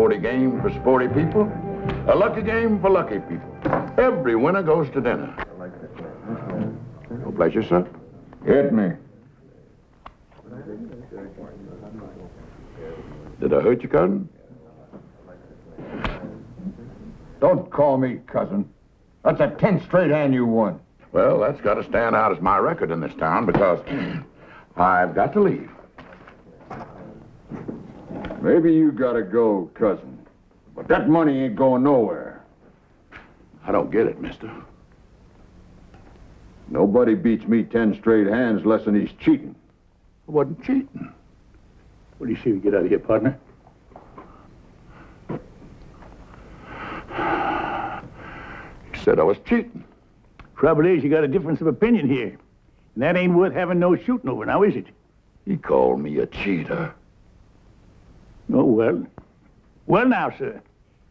sporty game for sporty people, a lucky game for lucky people. Every winner goes to dinner. No pleasure, sir. Hit me. Did I hurt you, cousin? Don't call me cousin. That's a 10 straight hand you won. Well, that's got to stand out as my record in this town because I've got to leave. Maybe you gotta go, cousin. But that money ain't going nowhere. I don't get it, mister. Nobody beats me 10 straight hands less than he's cheating. I wasn't cheating. What do you say we get out of here, partner? You said I was cheating. Trouble is, you got a difference of opinion here. And that ain't worth having no shooting over, now is it? He called me a cheater. Oh, well. Well, now, sir.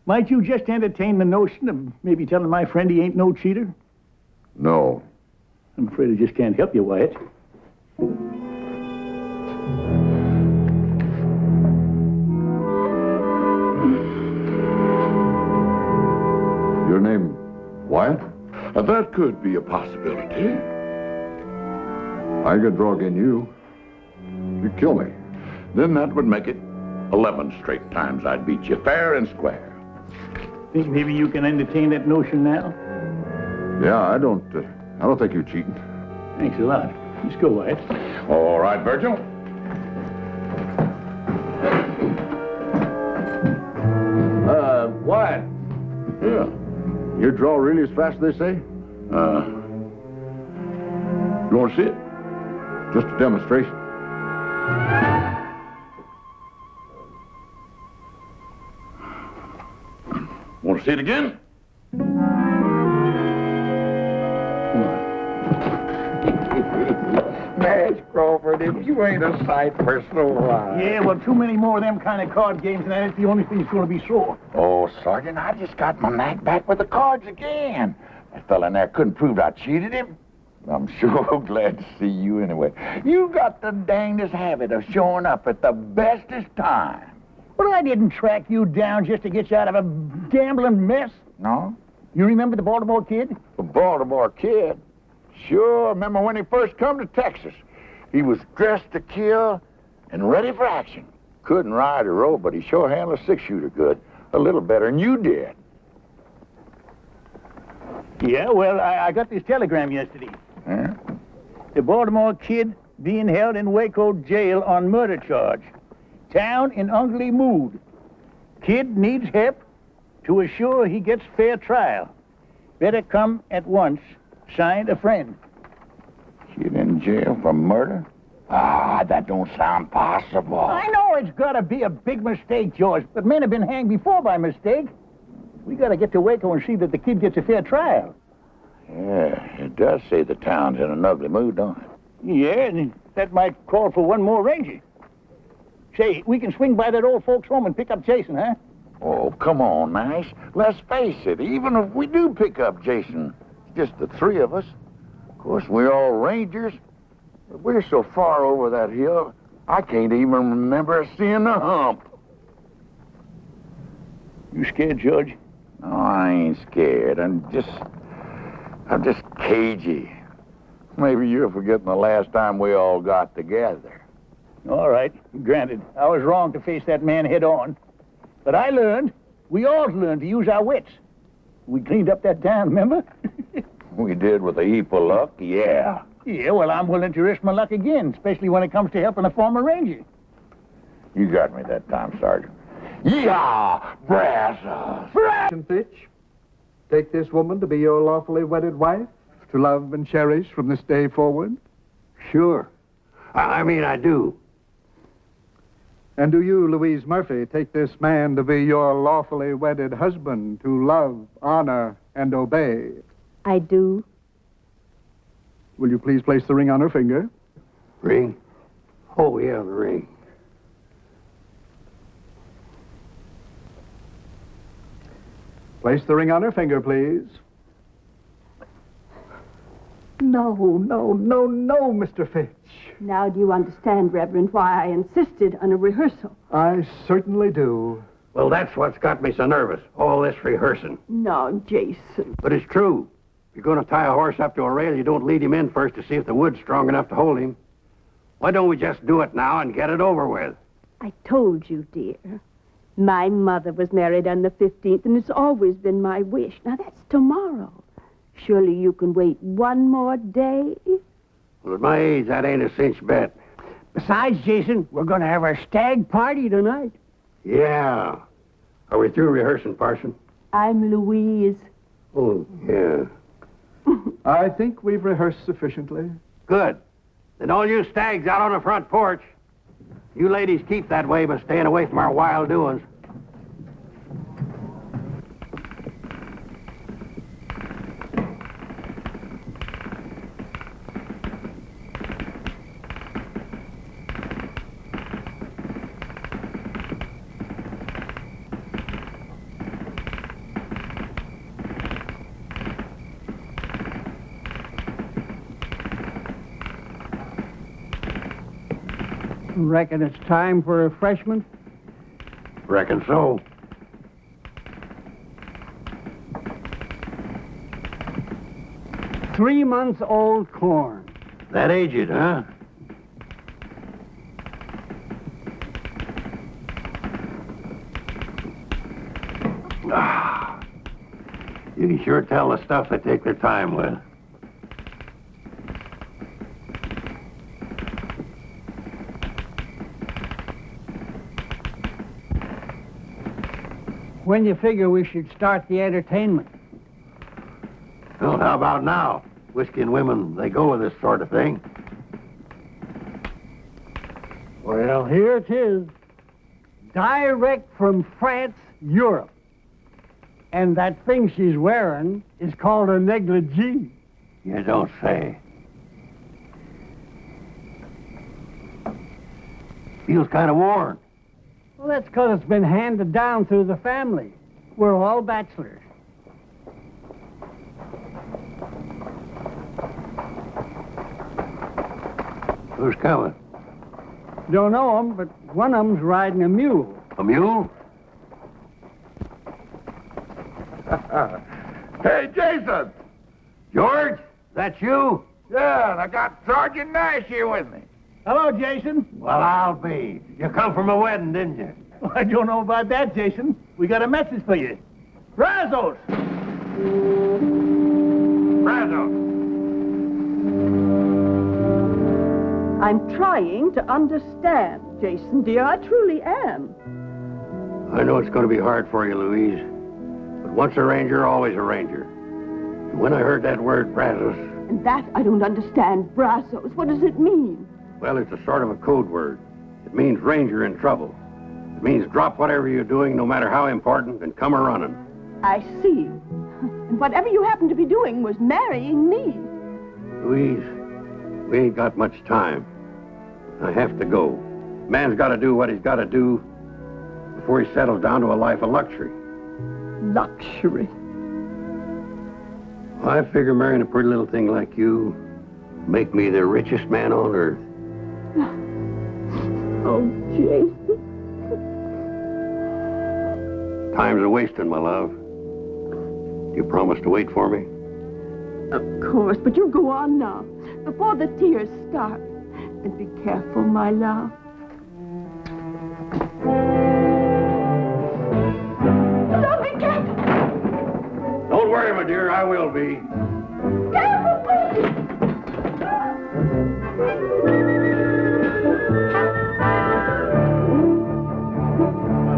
Might you just entertain the notion of maybe telling my friend he ain't no cheater? No. I'm afraid I just can't help you, Wyatt. Your name, Wyatt? That could be a possibility. I could drug in you. You'd kill me. Then that would make it 11 straight times I'd beat you fair and square. Think maybe you can entertain that notion now? Yeah, I don't think you're cheating. Thanks a lot. Let's go, Wyatt. All right, Virgil. Wyatt. Yeah. You draw really as fast as they say? You want to see it? Just a demonstration. Want to see it again? Mash Crawford, if you ain't a sight for sore eyes. Yeah, well, too many more of them kind of card games, and that's the only thing that's going to be sore. Oh, Sergeant, I just got my knack back with the cards again. That fella in there couldn't prove I cheated him. I'm sure glad to see you anyway. You got the dangest habit of showing up at the bestest time. Well, I didn't track you down just to get you out of a gambling mess. No? You remember the Baltimore kid? The Baltimore kid? Sure, remember when he first come to Texas. He was dressed to kill and ready for action. Couldn't ride or row, but he sure handled a six-shooter good. A little better than you did. Yeah, well, I got this telegram yesterday. Huh? The Baltimore kid being held in Waco jail on murder charge. Town in ugly mood. Kid needs help to assure he gets fair trial. Better come at once. Signed, a friend. Kid in jail for murder? Ah, that don't sound possible. I know it's got to be a big mistake, George, but men have been hanged before by mistake. We got to get to Waco and see that the kid gets a fair trial. Yeah, it does say the town's in an ugly mood, don't it? Yeah, and that might call for one more ranger. Say, we can swing by that old folks' home and pick up Jason, huh? Oh, come on, Nash. Let's face it, even if we do pick up Jason, it's just the three of us. Of course, we're all rangers, but we're so far over that hill, I can't even remember seeing the hump. You scared, George? No, I ain't scared. I'm just cagey. Maybe you're forgetting the last time we all got together. All right, granted. I was wrong to face that man head on. But I learned, we all learned to use our wits. We cleaned up that town, remember? We did with a heap of luck, yeah. Yeah, well, I'm willing to risk my luck again, especially when it comes to helping a former ranger. You got me that time, Sergeant. Yeehaw, Brazos! Fitch, take this woman to be your lawfully wedded wife, to love and cherish from this day forward? Sure. I mean, I do. And do you, Louise Murphy, take this man to be your lawfully wedded husband, to love, honor, and obey? I do. Will you please place the ring on her finger? Ring? Oh, yeah, the ring. Place the ring on her finger, please. No, Mr. Fitch. Now do you understand, Reverend, why I insisted on a rehearsal? I certainly do. Well, that's what's got me so nervous, all this rehearsing. No, Jason. But it's true. If you're going to tie a horse up to a rail, you don't lead him in first to see if the wood's strong enough to hold him. Why don't we just do it now and get it over with? I told you, dear. My mother was married on the 15th, and it's always been my wish. Now, that's tomorrow. Surely you can wait one more day? Well, at my age, that ain't a cinch bet. Besides, Jason, we're going to have our stag party tonight. Yeah. Are we through rehearsing, Parson? I'm Louise. Oh, yeah. I think we've rehearsed sufficiently. Good. Then all you stags out on the front porch. You ladies keep that way by staying away from our wild doings. Reckon it's time for refreshment? Reckon so. Three-month-old corn. That aged, huh? Ah, you can sure tell the stuff they take their time with. When you figure we should start the entertainment? Well, how about now? Whiskey and women, they go with this sort of thing. Well, here it is. Direct from France, Europe. And that thing she's wearing is called a negligee. You don't say. Feels kind of worn. Well, that's because it's been handed down through the family. We're all bachelors. Who's coming? Don't know 'em, but one of 'em's riding a mule. A mule? Hey, Jason! George, that's you? Yeah, and I got Sergeant Nash here with me. Hello, Jason. Well, I'll be. You come from a wedding, didn't you? Well, I don't know about that, Jason. We got a message for you. Brazos! Brazos! I'm trying to understand, Jason, dear. I truly am. I know it's going to be hard for you, Louise. But once a ranger, always a ranger. And when I heard that word, Brazos, And that I don't understand. Brazos, what does it mean? well, it's a sort of a code word. It means ranger in trouble. It means drop whatever you're doing, no matter how important, and come a-running. I see. And whatever you happen to be doing was marrying me. Louise, we ain't got much time. I have to go. Man's got to do what he's got to do before he settles down to a life of luxury. Luxury. I figure marrying a pretty little thing like you make me the richest man on earth. Oh, Jason. Time's a-wasting, my love. You promise to wait for me? Of course, but you go on now, before the tears start. And be careful, my love. Don't be careful! Don't worry, my dear, I will be. Careful, please!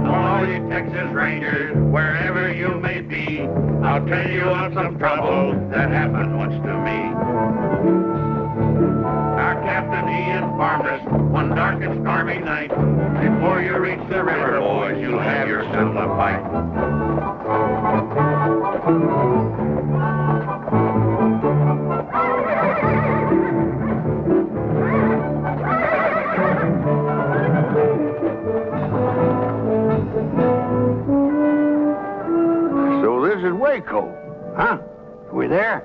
All you Texas Rangers, wherever you may be, I'll tell you of some trouble that happened once to me. Our captain, he informed us one dark and stormy night, before you reach the river, boys, you'll have yourself a fight. So this is Waco, huh? Are we there?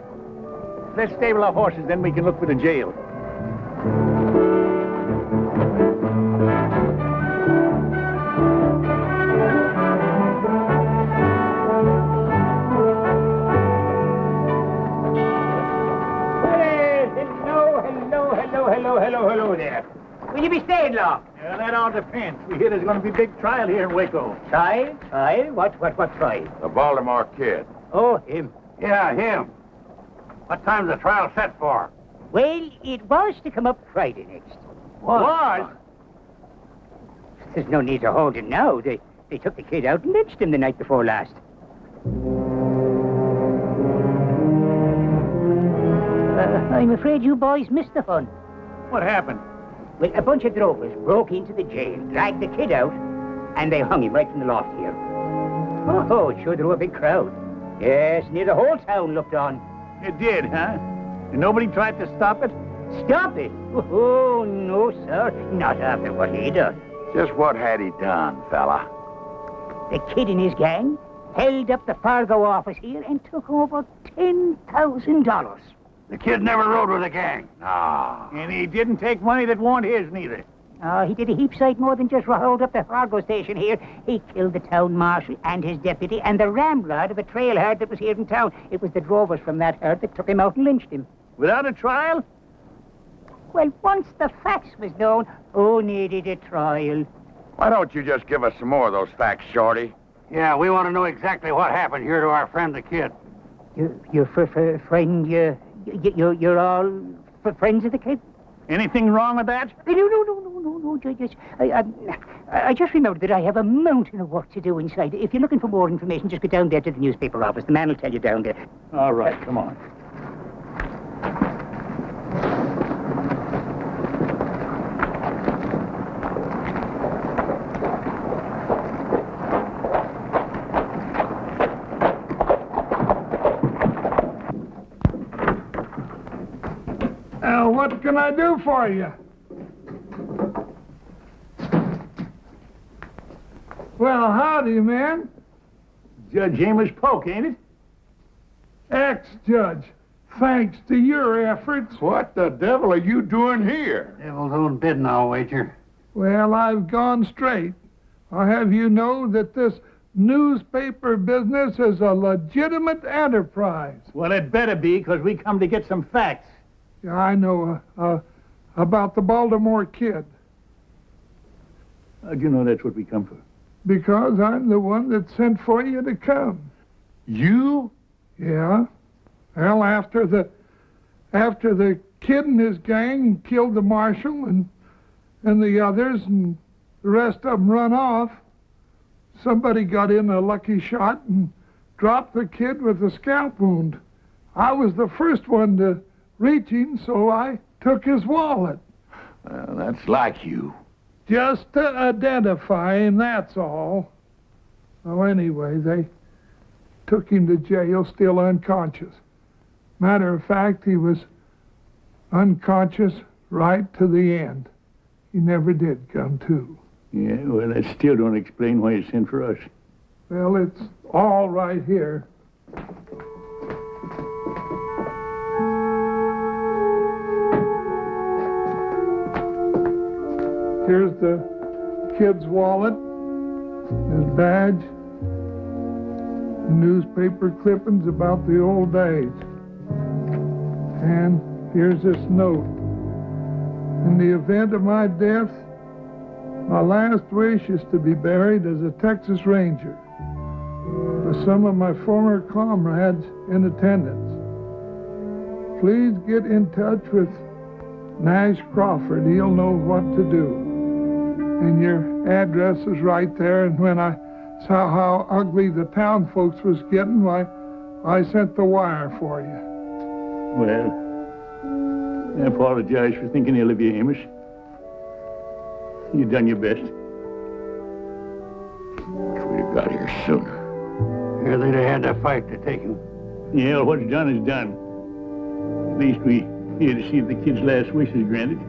Let's stable our horses, then we can look for the jail. Will you be staying long? Yeah, that all depends. We hear there's going to be a big trial here in Waco. Trial? Trial? What trial? The Baltimore kid. Oh, him. Yeah, him. What time's the trial set for? Well, it was to come up Friday next. What? There's no need to hold it now. They took the kid out and lynched him the night before last. I'm afraid you boys missed the fun. What happened? Well, a bunch of drovers broke into the jail, dragged the kid out, and they hung him right from the loft here. Oh, it sure drew a big crowd. Yes, near the whole town looked on. It did, huh? And nobody tried to stop it? Stop it? Oh, no, sir. Not after what he done. Just what had he done, fella? The kid and his gang held up the Fargo office here and took over $10,000. The kid never rode with a gang. Ah. And he didn't take money that wasn't his, neither. He did a heap sight more than just hold up the Fargo station here. He killed the town marshal and his deputy and the ramrod of a trail herd that was here in town. It was the drovers from that herd that took him out and lynched him. Without a trial? Well, once the facts was known, who needed a trial? Why don't you just give us some more of those facts, Shorty? Yeah, we want to know exactly what happened here to our friend the kid. Your friend, you're all friends of the kid? Anything wrong with that? No, Judge. I just remembered that I have a mountain of work to do inside. If you're looking for more information, just go down there to the newspaper office. The man will tell you down there. All right, come on. What can I do for you? Well, howdy, man. Judge Amos Polk, ain't it? Ex-judge. Thanks to your efforts. What the devil are you doing here? Devil's own bidding, I'll wager. Well, I've gone straight. I'll have you know that this newspaper business is a legitimate enterprise. Well, it better be, because we come to get some facts. Yeah, I know about the Baltimore kid. How'd you know that's what we come for? Because I'm the one that sent for you to come. You? Yeah. Well, after the kid and his gang killed the marshal and the others and the rest of them run off, somebody got in a lucky shot and dropped the kid with a scalp wound. I was the first one to reach him, so I took his wallet. That's like you. Just to identify him, that's all. Well, anyway, they took him to jail still unconscious. Matter of fact, he was unconscious right to the end. He never did come to. Yeah, well, that still don't explain why you sent for us. Well, it's all right here. Here's the kid's wallet, his badge, newspaper clippings about the old days. And here's this note. In the event of my death, my last wish is to be buried as a Texas Ranger with some of my former comrades in attendance. Please get in touch with Nash Crawford. He'll know what to do. And your address is right there, and when I saw how ugly the town folks was getting, why, I sent the wire for you. Well, I apologize for thinking ill of you, Amos. You done your best. If we'd have got here sooner. Yeah, they'd have had to fight to take him. Yeah, well, what's done is done. At least we here to see if the kid's last wish is granted.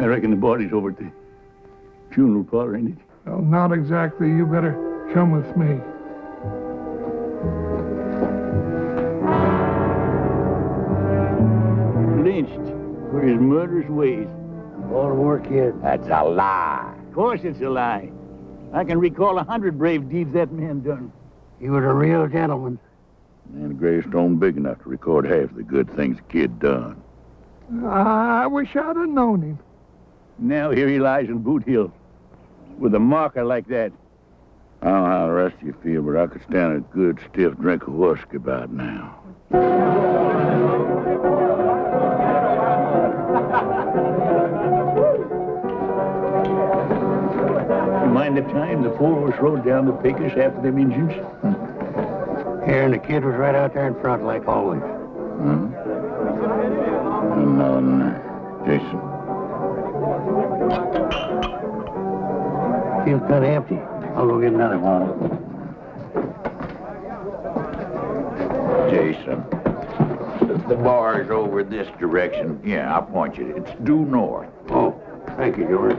I reckon the body's over at the funeral parlor, ain't it? Well, not exactly. You better come with me. Lynched for his murderous ways. Baltimore kid. That's a lie. Of course it's a lie. I can recall 100 brave deeds that man done. He was a real gentleman. And a gravestone big enough to record half the good things the kid done. I wish I'd have known him. Now here he lies in Boot Hill with a marker like that. I don't know how the rest of you feel, but I could stand a good stiff drink of whiskey about now. Mind the time the four of us rode down the Pecos after them Injuns? Here, and the kid was right out there in front, like always. No, Jason. Feels kind of empty. I'll go get another bottle. Jason. The bar is over this direction. Yeah, I'll point you. It's due north. Oh, thank you, George.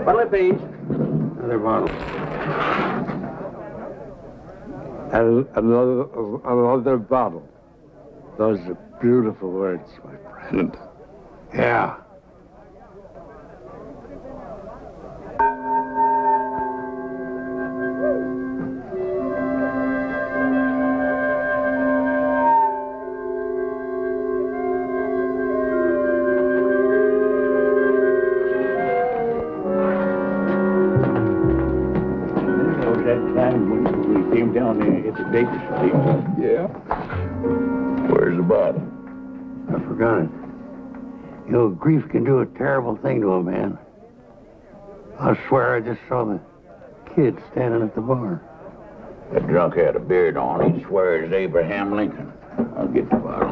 Bottle, please. Another bottle. Another bottle. Those are beautiful words, my friend. Yeah. Down there at the Baker's place. Yeah. Where's the bottle? I forgot it. You know, grief can do a terrible thing to a man. I swear I just saw the kid standing at the bar. That drunk had a beard on. He'd swear it's Abraham Lincoln. I'll get the bottle.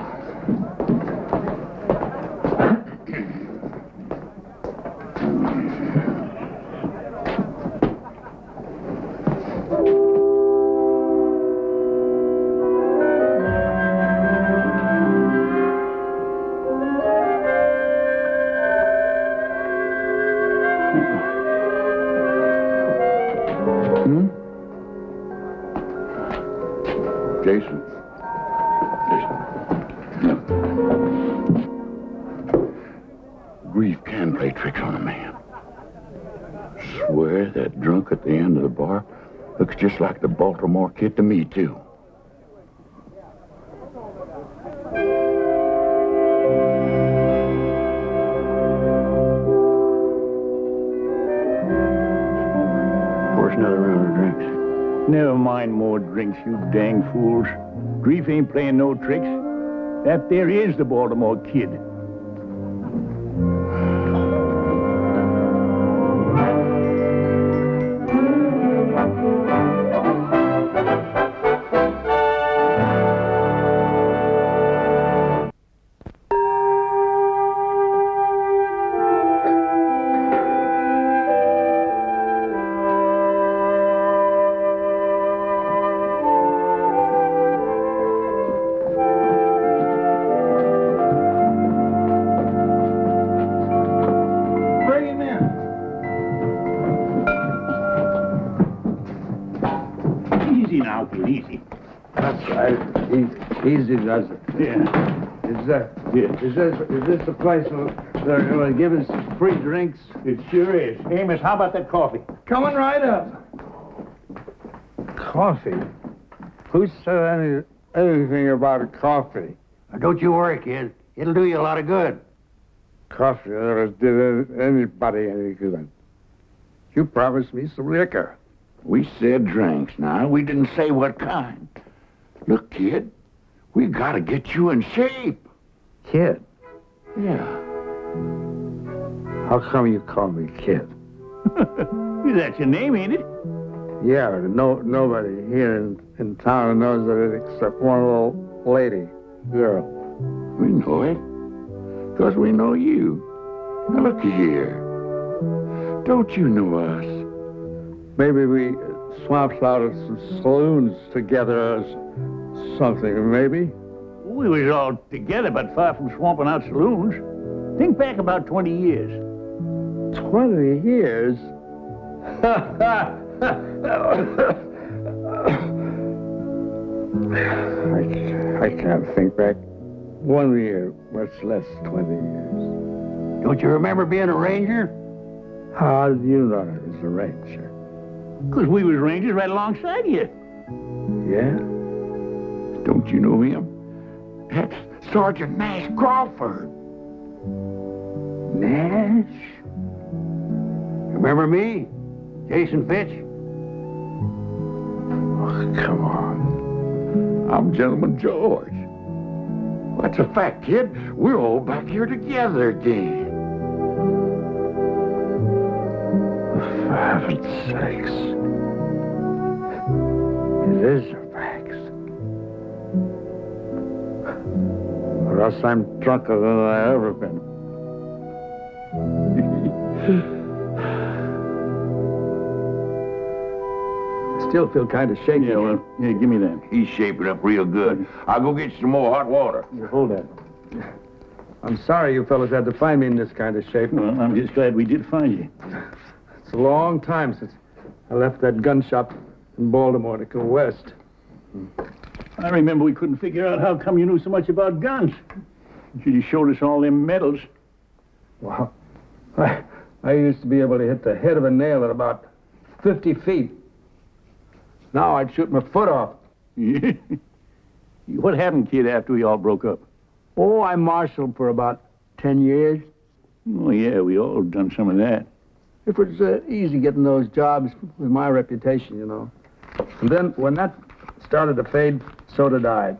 Jason. Grief can play tricks on a man. Swear that drunk at the end of the bar looks just like the Baltimore kid to me, too. Where's another round of drinks? Never mind more drinks, you dang fools. Grief ain't playing no tricks. That there is the Baltimore kid. Easy does it. Yeah. Is this the place where they're going to give us free drinks? It sure is. Amos, how about that coffee? Coming right up. Coffee? Who said anything about coffee? Now, don't you worry, kid. It'll do you a lot of good. Coffee never did anybody any good. You promised me some liquor. We said drinks now. We didn't say what kind. Look, kid, we gotta get you in shape. Kid? Yeah. How come you call me kid? That's your name, ain't it? Yeah, but nobody here in town knows it except one little lady, girl. We know it, because we know you. Now, look here. Don't you know us? Maybe we swapped out at some saloons together or something, maybe? We was all together, but far from swamping out saloons. Think back about 20 years. 20 years? I can't think back 1 year, much less 20 years. Don't you remember being a ranger? How do you know I was a ranger? Because we was rangers right alongside you. Yeah? Don't you know him? That's Sergeant Nash Crawford. Nash? Remember me? Jason Fitch? Oh, come on. I'm Gentleman George. That's a fact, kid. We're all back here together again. For heaven's sakes. It is a fact. Or else I'm drunker than I ever been. Still feel kind of shaky. Yeah, well, yeah, give me that. He's shaping up real good. I'll go get you some more hot water. You hold that. I'm sorry you fellas had to find me in this kind of shape. Well, I'm just glad we did find you. It's a long time since I left that gun shop in Baltimore to go west. I remember we couldn't figure out how come you knew so much about guns. You just showed us all them medals. Wow. I used to be able to hit the head of a nail at about 50 feet. Now I'd shoot my foot off. What happened, kid, after we all broke up? Oh, I marshaled for about 10 years. Oh, yeah, we all done some of that. It was easy getting those jobs with my reputation, you know. And then when that started to fade, so did I.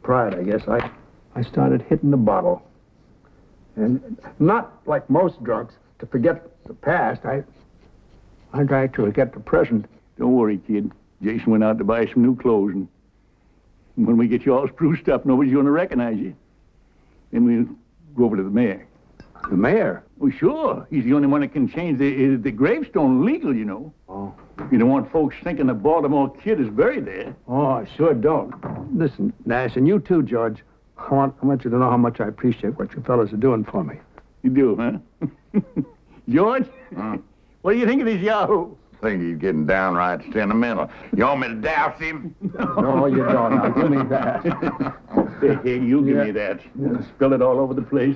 Pride, I guess. I started hitting the bottle. And not like most drunks, to forget the past. I tried to forget the present. Don't worry, kid. Jason went out to buy some new clothes, and when we get you all spruced up, nobody's going to recognize you. Then we'll go over to the mayor. The mayor? Oh, sure. He's the only one that can change the gravestone legal, you know. Oh. You don't want folks thinking the Baltimore kid is buried there. Oh, I sure don't. Listen, Nash, and you too, George. I want you to know how much I appreciate what you fellas are doing for me. You do, huh? George? What do you think of this Yahoo? I think he's getting downright sentimental. You want me to douse him? No, you don't. Now, give me that. Hey, you give me that. Spill it all over the place.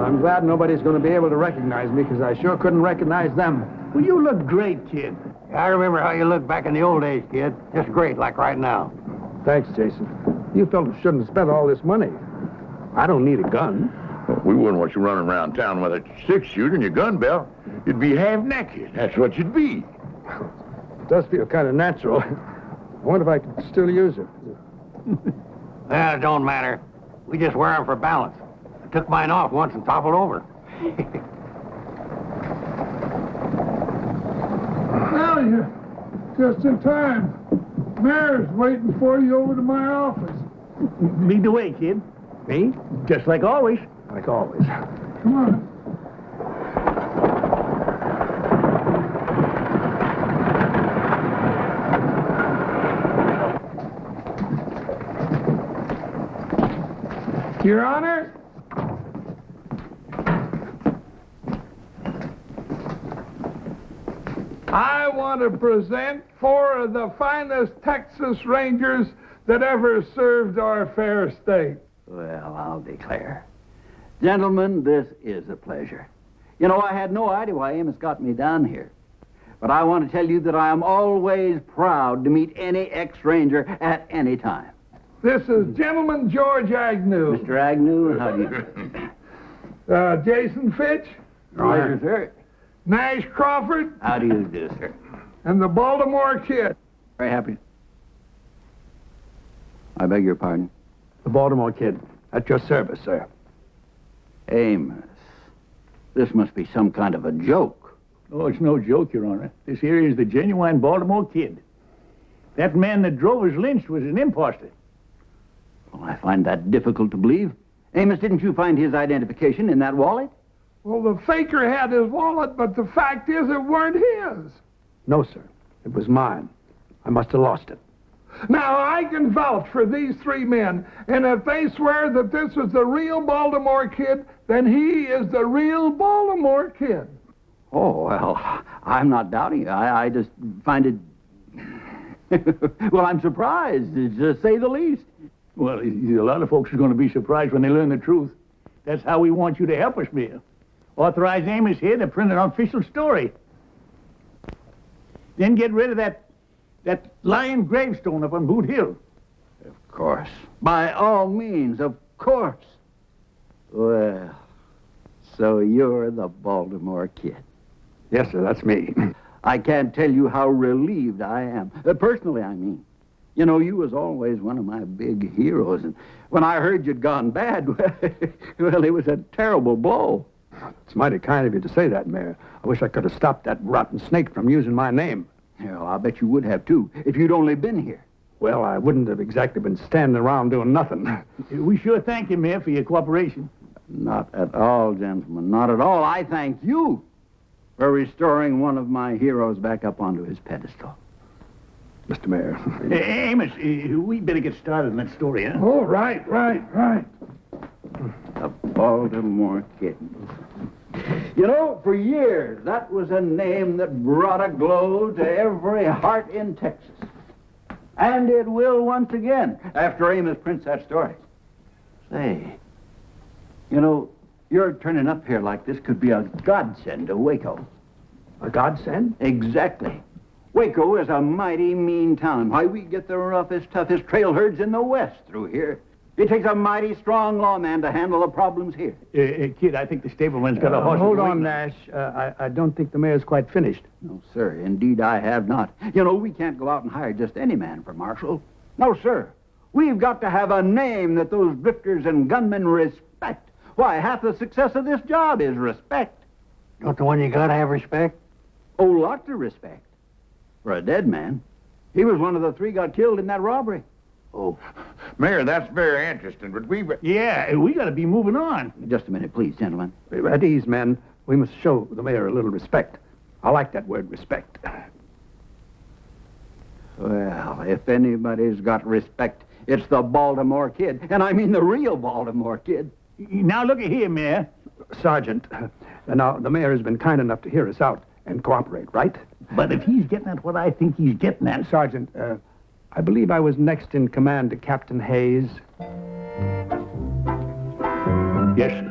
I'm glad nobody's going to be able to recognize me, because I sure couldn't recognize them. Well, you look great, kid. I remember how you looked back in the old days, kid. Just great, like right now. Thanks, Jason. You fellas shouldn't have spent all this money. I don't need a gun. Well, we wouldn't want you running around town with a six-shooter and your gun belt. You'd be half-naked. That's what you'd be. It does feel kind of natural. I wonder if I could still use it. Well, it don't matter. We just wear them for balance. I took mine off once and toppled over. Now you're just in time. Mayor's waiting for you over to my office. Lead the way, kid. Me? Just like always. Like always. Come on. Your Honor, I want to present 4 of the finest Texas Rangers that ever served our fair state. Well, I'll declare. Gentlemen, this is a pleasure. You know, I had no idea why Amos got me down here. But I want to tell you that I am always proud to meet any ex-Ranger at any time. This is Gentleman George Agnew. Mr. Agnew, how do you do? Jason Fitch. Right, sir. Nash Crawford. How do you do, sir? And the Baltimore Kid. Very happy. I beg your pardon? The Baltimore Kid. At your service, sir. Amos, this must be some kind of a joke. Oh, it's no joke, Your Honor. This here is the genuine Baltimore Kid. That man that drove us lynched was an imposter. Well, I find that difficult to believe. Amos, didn't you find his identification in that wallet? Well, the faker had his wallet, but the fact is it weren't his. No, sir. It was mine. I must have lost it. Now, I can vouch for these 3 men, and if they swear that this is the real Baltimore Kid, then he is the real Baltimore Kid. Oh, well, I'm not doubting you. I just find it... well, I'm surprised, to say the least. Well, a lot of folks are going to be surprised when they learn the truth. That's how we want you to help us, Mayor. Authorize Amos here to print an official story. Then get rid of that lying gravestone up on Boot Hill. Of course. By all means, of course. Well, so you're the Baltimore Kid. Yes, sir, that's me. I can't tell you how relieved I am. Personally, I mean. You know, you was always one of my big heroes, and when I heard you'd gone bad, well, it was a terrible blow. It's mighty kind of you to say that, Mayor. I wish I could have stopped that rotten snake from using my name. Yeah, well, I bet you would have, too, if you'd only been here. Well, I wouldn't have exactly been standing around doing nothing. We sure thank you, Mayor, for your cooperation. Not at all, gentlemen, not at all. I thank you for restoring one of my heroes back up onto his pedestal. Mr. Mayor. Hey, Amos, we better get started on that story, huh? Oh, right. The Baltimore Kid. You know, for years, that was a name that brought a glow to every heart in Texas. And it will once again, after Amos prints that story. Say, you know, your turning up here like this could be a godsend to Waco. A godsend? Exactly. Waco is a mighty mean town. Why, we get the roughest, toughest trail herds in the West through here. It takes a mighty strong lawman to handle the problems here. Kid, I think the stableman's got a horse. Hold on, Nash. I don't think the mayor's quite finished. No, sir. Indeed, I have not. You know, we can't go out and hire just any man for marshal. No, sir. We've got to have a name that those drifters and gunmen respect. Why, half the success of this job is respect. Don't the one you gotta have respect? Oh, lots of respect. For a dead man. He was one of the three got killed in that robbery. Oh, Mayor, that's very interesting, but Yeah, we got to be moving on. Just a minute, please, gentlemen. At ease, men. We must show the mayor a little respect. I like that word, respect. Well, if anybody's got respect, it's the Baltimore Kid. And I mean the real Baltimore Kid. Now, look at here, Mayor. Sergeant, now, the mayor has been kind enough to hear us out and cooperate, right? But if he's getting at what I think he's getting at... Sergeant, I believe I was next in command to Captain Hayes. Yes, sir.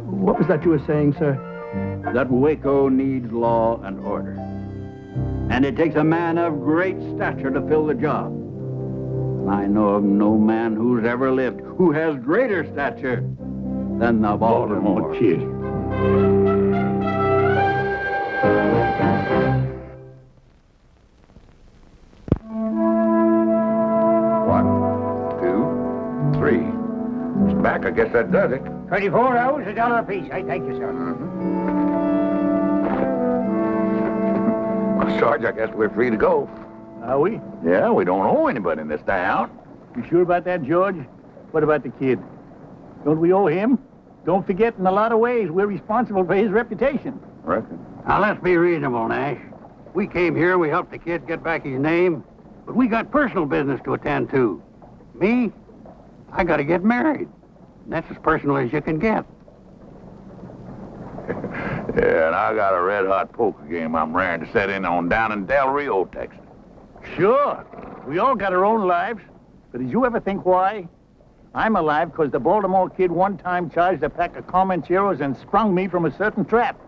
What was that you were saying, sir? That Waco needs law and order. And it takes a man of great stature to fill the job. I know of no man who's ever lived who has greater stature than the Baltimore Kid. Back, I guess that does it. 24 hours, $1 apiece. I thank you, sir. Well, Sarge, I guess we're free to go. Are we? Yeah, we don't owe anybody in this town. You sure about that, George? What about the kid? Don't we owe him? Don't forget, in a lot of ways, we're responsible for his reputation. Reckon. Now, let's be reasonable, Nash. We came here, we helped the kid get back his name, but we got personal business to attend to. Me, I gotta get married. That's as personal as you can get. Yeah, and I got a red-hot poker game I'm raring to set in on down in Del Rio, Texas. Sure. We all got our own lives. But did you ever think why? I'm alive because the Baltimore Kid one time charged a pack of Comancheros and sprung me from a certain trap.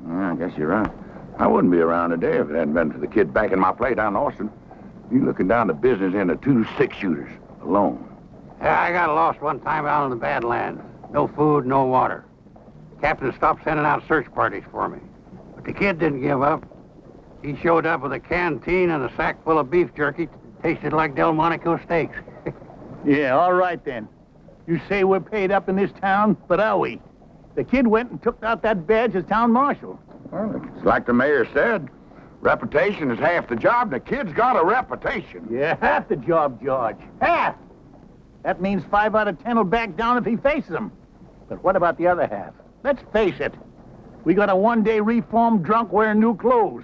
I guess you're right. I wouldn't be around today if it hadn't been for the kid backing my play down in Austin. You looking down the business into 2 6-shooters alone. Yeah, I got lost one time out in the Badlands. No food, no water. The captain stopped sending out search parties for me. But the kid didn't give up. He showed up with a canteen and a sack full of beef jerky. Tasted like Delmonico steaks. Yeah, all right then. You say we're paid up in this town, but are we? The kid went and took out that badge as town marshal. Well, it's like the mayor said. Reputation is half the job. The kid's got a reputation. Yeah, half the job, George. Half! That means 5 out of 10 will back down if he faces them. But what about the other half? Let's face it. We got a one-day reformed drunk wearing new clothes.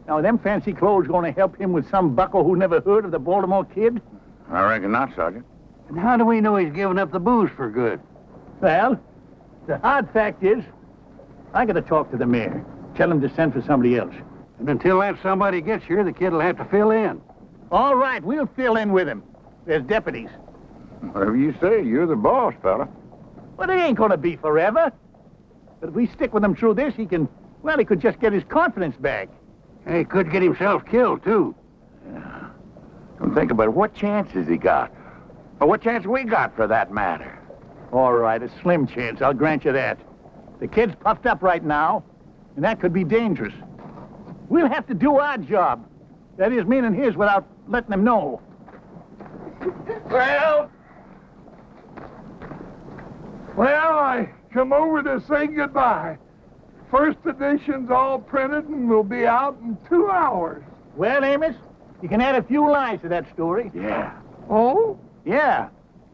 Now, are them fancy clothes going to help him with some bucko who never heard of the Baltimore Kid? I reckon not, Sergeant. And how do we know he's given up the booze for good? Well, the hard fact is, I got to talk to the mayor. Tell him to send for somebody else. And until that somebody gets here, the kid will have to fill in. All right, we'll fill in with him. There's deputies. Whatever you say, you're the boss, fella. Well, they ain't gonna be forever. But if we stick with him through this, he could just get his confidence back. He could get himself killed, too. Yeah. Don't think about it. What chance has he got? Or what chance we got, for that matter? All right, a slim chance, I'll grant you that. The kid's puffed up right now, and that could be dangerous. We'll have to do our job. That is, meaning his, without letting him know. Well, I come over to say goodbye. First edition's all printed and will be out in 2 hours. Well, Amos, you can add a few lines to that story. Yeah. Oh? Yeah.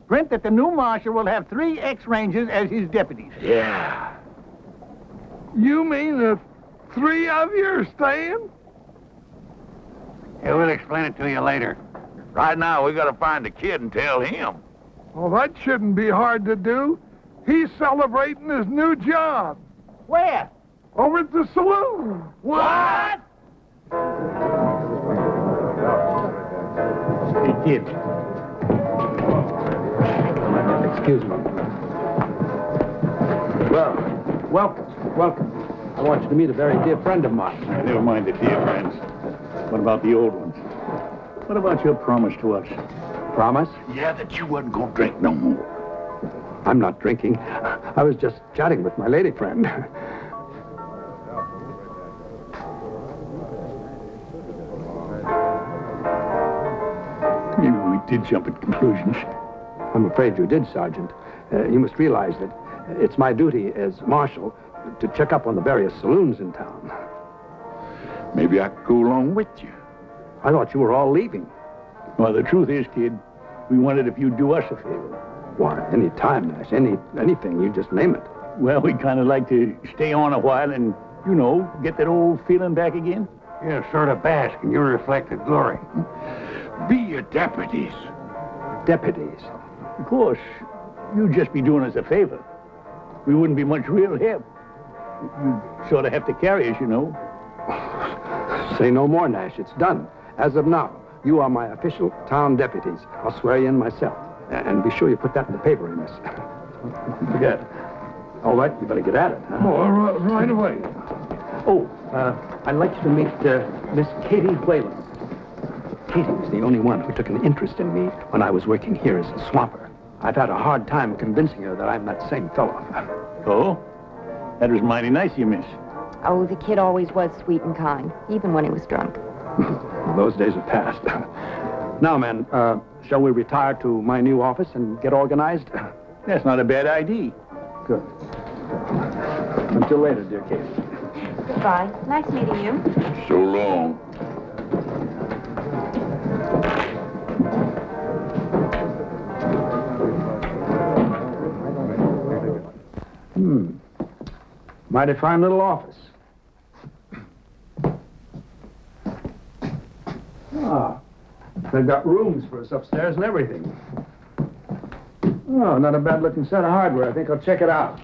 Print that the new marshal will have 3 ex-rangers as his deputies. Yeah. You mean the 3 of you are staying? Yeah, we'll explain it to you later. Right now, we gotta find the kid and tell him. Well, that shouldn't be hard to do. He's celebrating his new job. Where? Over at the saloon. What? Hey, kid. Excuse me. Well, welcome. I want you to meet a very dear friend of mine. Never mind the dear friends. What about the old ones? What about your promise to us? Promise? Yeah, that you wasn't gonna drink no more. I'm not drinking. I was just chatting with my lady friend. Maybe we did jump at conclusions. I'm afraid you did, Sergeant. You must realize that it's my duty as marshal to check up on the various saloons in town. Maybe I could go along with you. I thought you were all leaving. Well, the truth is, kid, we wondered if you'd do us a favor. Why, any time, Nash. Anything. You just name it. Well, we'd kind of like to stay on a while and, get that old feeling back again. Yeah, sort of bask in your reflected glory. Be your deputies. Deputies? Of course, you'd just be doing us a favor. We wouldn't be much real help. You'd sort of have to carry us, Say no more, Nash. It's done. As of now, you are my official town deputies. I'll swear you in myself. And be sure you put that in the paper, Amos. Forget. All right, you better get at it, huh? Oh, right away. Oh, I'd like you to meet Miss Katie Whalen. Katie was the only one who took an interest in me when I was working here as a swamper. I've had a hard time convincing her that I'm that same fellow. Oh? That was mighty nice of you, miss. Oh, the kid always was sweet and kind, even when he was drunk. Well, those days are past. Now, men, shall we retire to my new office and get organized? That's not a bad idea. Good. Until later, dear Katie. Goodbye. Nice meeting you. So long. Mighty fine little office. They've got rooms for us upstairs and everything. Oh, not a bad-looking set of hardware. I think I'll check it out.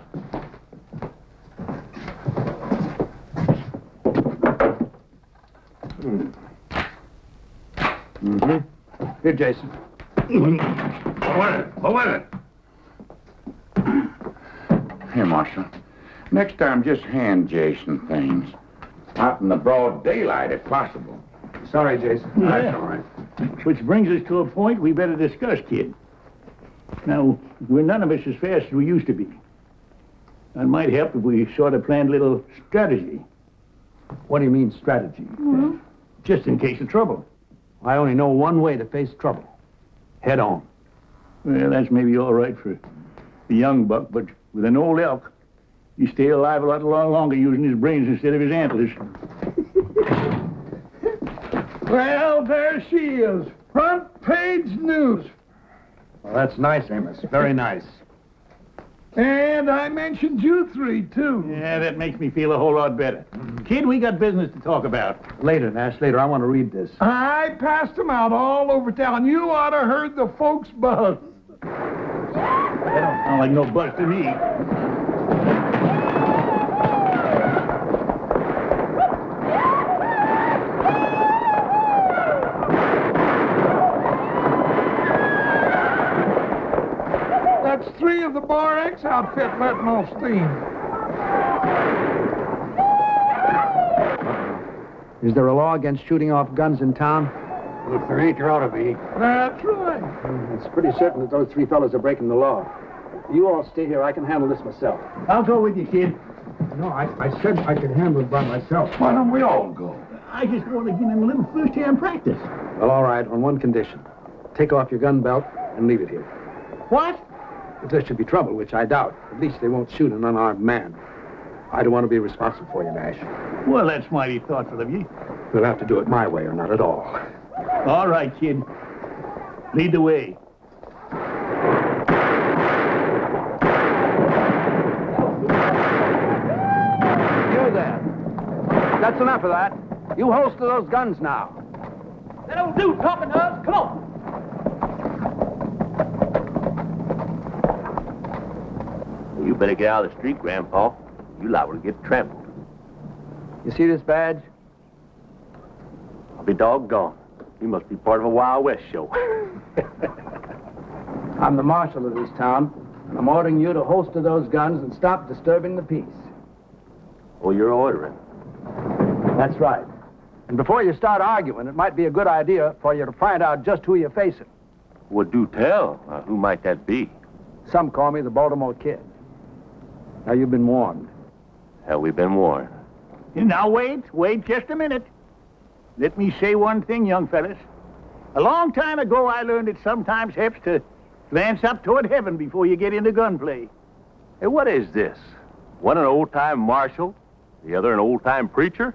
Here, Jason. What was it? Here, Marshal. Next time, just hand Jason things. Out in the broad daylight, if possible. Sorry, Jason. Yeah. That's all right. Which brings us to a point we better discuss, kid. Now, we're none of us as fast as we used to be. It might help if we sort of planned a little strategy. What do you mean, strategy? Just in case of trouble. I only know one way to face trouble. Head on. Well, that's maybe all right for the young buck, but with an old elk, you stay alive a lot longer using his brains instead of his antlers. Well, there she is. Front page news. Well, that's nice, Amos. Very nice. And I mentioned you 3, too. Yeah, that makes me feel a whole lot better. Kid, we got business to talk about. Later, Nash, later. I want to read this. I passed them out all over town. You ought to heard the folks buzz. That don't sound like no buzz to me. That's 3 of the Bar X outfit letting off steam. Is there a law against shooting off guns in town? If there ain't, there ought to be. That's right. It's pretty certain that those 3 fellas are breaking the law. You all stay here. I can handle this myself. I'll go with you, kid. No, I said I could handle it by myself. Why don't we all go? I just want to give him a little first-hand practice. Well, all right, on one condition. Take off your gun belt and leave it here. What? If there should be trouble, which I doubt, at least they won't shoot an unarmed man. I don't want to be responsible for you, Nash. Well, that's mighty thoughtful of you. We'll have to do it my way or not at all. All right, kid. Lead the way. You there. That's enough of that. You holster those guns now. That'll do, talking to us. Come on. You better get out of the street, Grandpa. You liable to get trampled. You see this badge? I'll be doggone. You must be part of a Wild West show. I'm the marshal of this town, and I'm ordering you to holster those guns and stop disturbing the peace. Oh, you're ordering? That's right. And before you start arguing, it might be a good idea for you to find out just who you're facing. Well, do tell. Who might that be? Some call me the Baltimore Kid. Now, you've been warned. Have we been warned? Now, wait just a minute. Let me say one thing, young fellas. A long time ago, I learned it sometimes helps to glance up toward heaven before you get into gunplay. Hey, what is this? One an old-time marshal, the other an old-time preacher?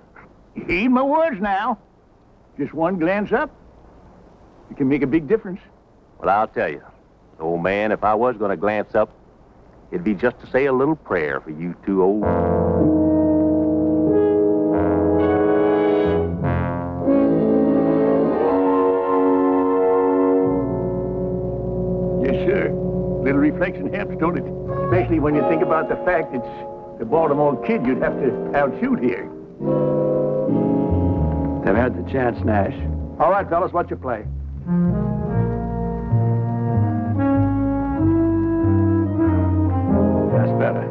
Heed my words now. Just one glance up, it can make a big difference. Well, I'll tell you, old man, if I was going to glance up, it'd be just to say a little prayer for you two old... Yes, sir. Little reflection helps, don't it? Especially when you think about the fact it's the Baltimore Kid you'd have to outshoot here. They've had the chance, Nash. All right, fellas, what's your play? That's better.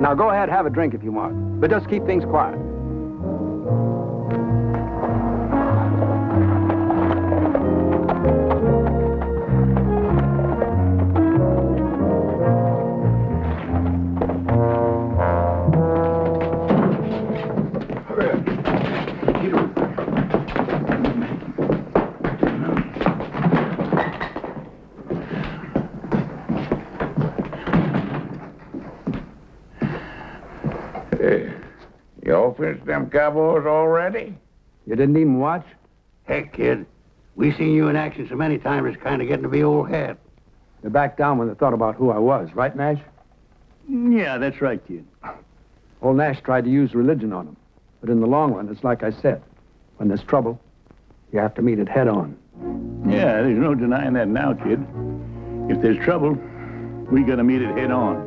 Now, go ahead, have a drink if you want. But just keep things quiet. Y'all finished them cowboys already? You didn't even watch? Heck, kid. We seen you in action so many times, it's kind of getting to be old hat. They backed down when they thought about who I was, right, Nash? Yeah, that's right, kid. Old Nash tried to use religion on them. But in the long run, it's like I said. When there's trouble, you have to meet it head on. Yeah, there's no denying that now, kid. If there's trouble, we gotta meet it head on.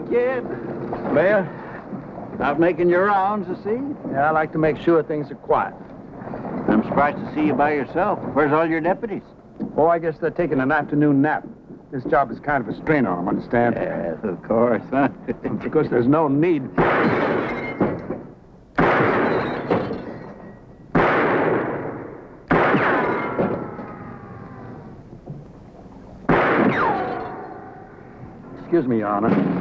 Kid. Mayor, out making your rounds, I see? Yeah, I like to make sure things are quiet. I'm surprised to see you by yourself. Where's all your deputies? Oh, I guess they're taking an afternoon nap. This job is kind of a strain on them, understand? Yes, of course, huh? Because there's no need. Excuse me, Your Honor.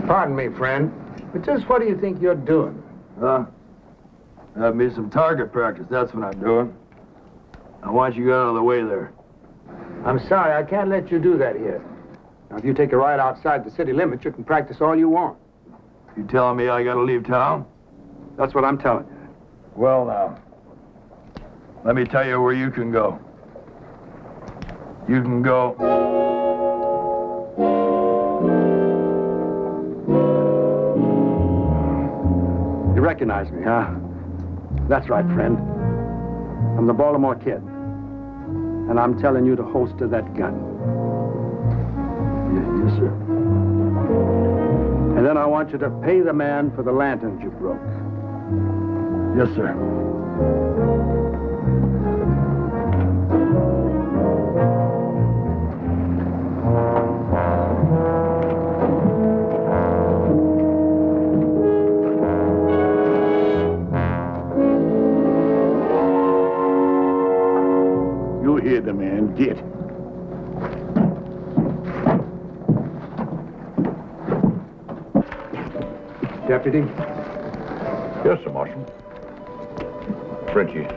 Pardon me, friend, but just what do you think you're doing? Have me some target practice, that's what I'm doing. I want you out of the way there. I'm sorry, I can't let you do that here. Now, if you take a ride outside the city limits, you can practice all you want. You telling me I gotta leave town? That's what I'm telling you. Well, now, let me tell you where you can go. You can go recognize me, huh? That's right, friend. I'm the Baltimore Kid. And I'm telling you to holster that gun. Yes, sir. And then I want you to pay the man for the lanterns you broke. Yes, sir. You hear the man. Get. Deputy? Yes, sir, Marshal. Frenchie,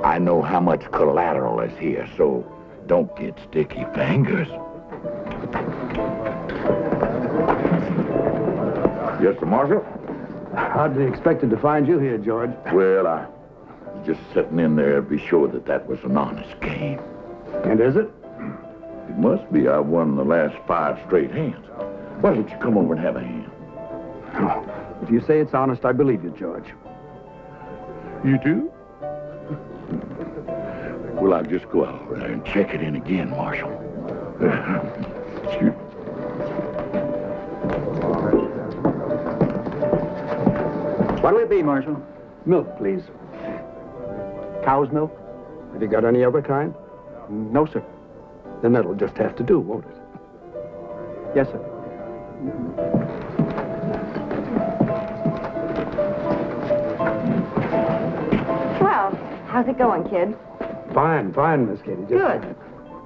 I know how much collateral is here, so don't get sticky fingers. Yes, sir, Marshal? Hardly expected to find you here, George. Well, I was just sitting in there to be sure that that was an honest game. And is it? It must be. I won the last 5 straight hands. Why don't you come over and have a hand? Oh, if you say it's honest, I believe you, George. You do? Well, I'll just go out there and check it in again, Marshal. Excuse me. What'll it be, Marshal? Milk, please. Cow's milk? Have you got any other kind? No, sir. Then that'll just have to do, won't it? Yes, sir. Well, how's it going, kid? Fine, Miss Katie. Just, Good.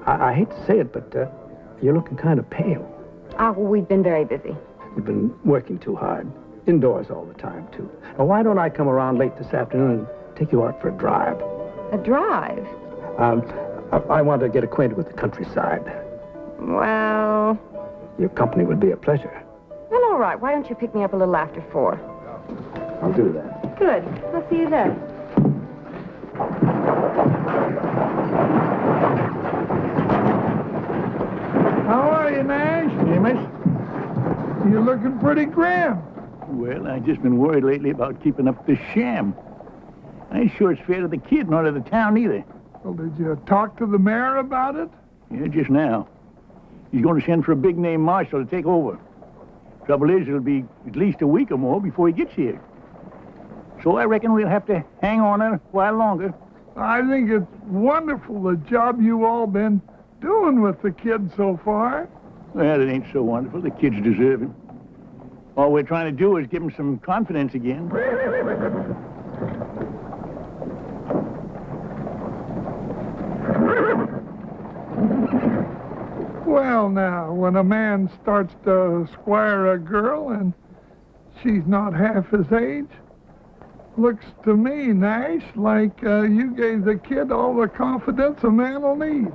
I hate to say it, but you're looking kind of pale. Oh, well, we've been very busy. You've been working too hard. Indoors all the time, too. Now, why don't I come around late this afternoon and take you out for a drive? A drive? I want to get acquainted with the countryside. Well... Your company would be a pleasure. Well, all right. Why don't you pick me up a little after 4? I'll do that. Good. I'll see you then. How are you, Nash? Amos? You're looking pretty grim. Well, I've just been worried lately about keeping up this sham. I ain't sure it's fair to the kid nor to the town either. Well, did you talk to the mayor about it? Yeah, just now. He's going to send for a big-name marshal to take over. Trouble is, it'll be at least a week or more before he gets here. So I reckon we'll have to hang on a while longer. I think it's wonderful the job you all been doing with the kid so far. Well, it ain't so wonderful. The kids deserve it. All we're trying to do is give him some confidence again. Well, now, when a man starts to squire a girl and she's not half his age, looks to me, Nash, like you gave the kid all the confidence a man will need.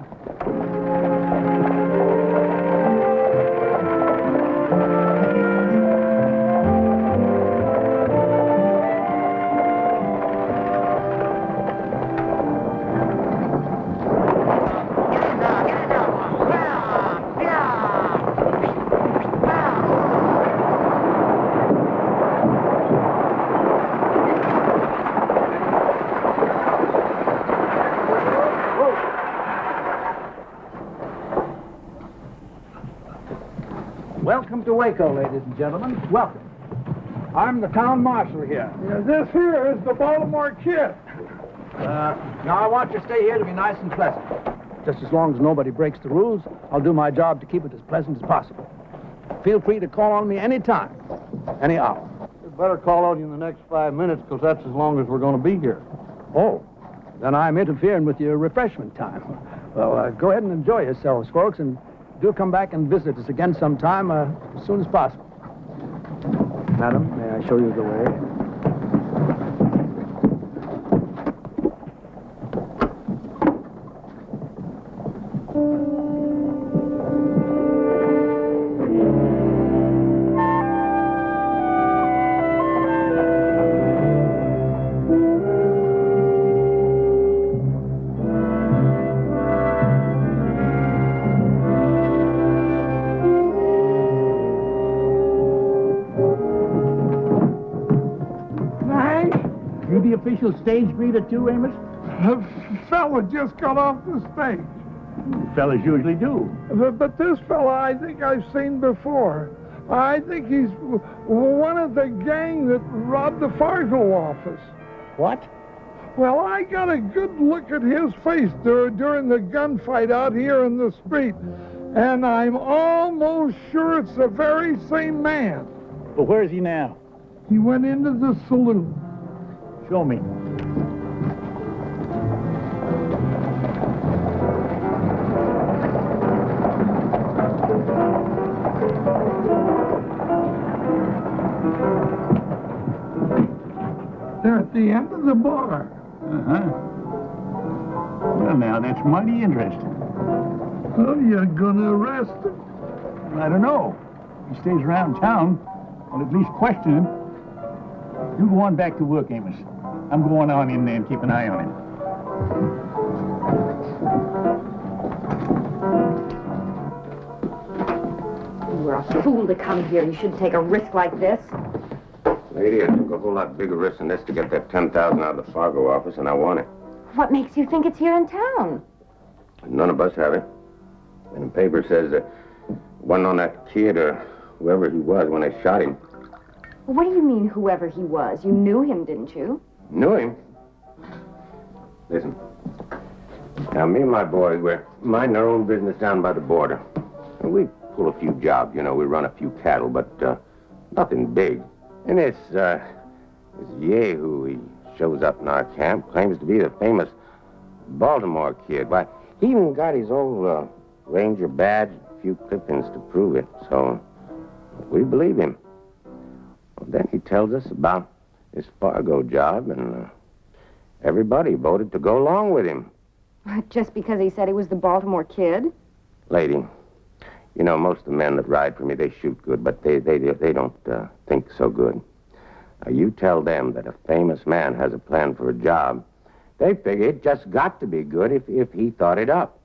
Welcome to Waco, ladies and gentlemen. Welcome. I'm the town marshal here. Yeah, this here is the Baltimore Kid. Now, I want you to stay here to be nice and pleasant. Just as long as nobody breaks the rules, I'll do my job to keep it as pleasant as possible. Feel free to call on me any time, any hour. We'd better call on you in the next 5 minutes, because that's as long as we're going to be here. Oh, then I'm interfering with your refreshment time. Well, go ahead and enjoy yourselves, folks, and do come back and visit us again sometime as soon as possible. Madam, may I show you the way? special stage greeter too, Amos? The fella just got off the stage. Fellas usually do. But this fella I think I've seen before. I think he's one of the gang that robbed the Fargo office. What? Well, I got a good look at his face during the gunfight out here in the street, and I'm almost sure it's the very same man. Well, where is he now? He went into the saloon. Show me. They're at the end of the bar. Uh-huh. Well, now, that's mighty interesting. Oh, you're gonna arrest him? I don't know. He stays around town. I'll at least question him. You go on back to work, Amos. I'm going on in there and keep an eye on him. You were a fool to come here. You shouldn't take a risk like this. Lady, I took a whole lot bigger risk than this to get that $10,000 out of the Fargo office, and I won it. What makes you think it's here in town? None of us have it. And the paper says that it wasn't on that kid or whoever he was when they shot him. What do you mean, whoever he was? You knew him, didn't you? Knew him? Listen. Now, me and my boys, we're minding our own business down by the border. And we pull a few jobs, you know. We run a few cattle, but nothing big. And this Yahoo, he shows up in our camp, claims to be the famous Baltimore kid. Why, he even got his old Ranger badge, a few clippings to prove it. So we believe him. Well, then he tells us about his Fargo job, and everybody voted to go along with him. Just because he said he was the Baltimore kid? Lady, you know, most of the men that ride for me, they shoot good, but they don't think so good. Now, you tell them that a famous man has a plan for a job, they figure it just got to be good if he thought it up.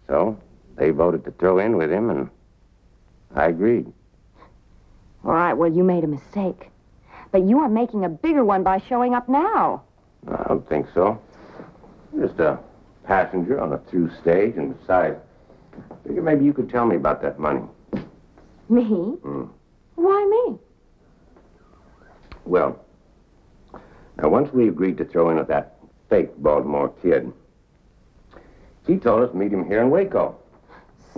So they voted to throw in with him, and I agreed. All right, well, you made a mistake. But you are making a bigger one by showing up now. I don't think so. I'm just a passenger on a through stage, and besides, I figure maybe you could tell me about that money. Me? Why me? Well, now once we agreed to throw in with that fake Baltimore kid, he told us to meet him here in Waco.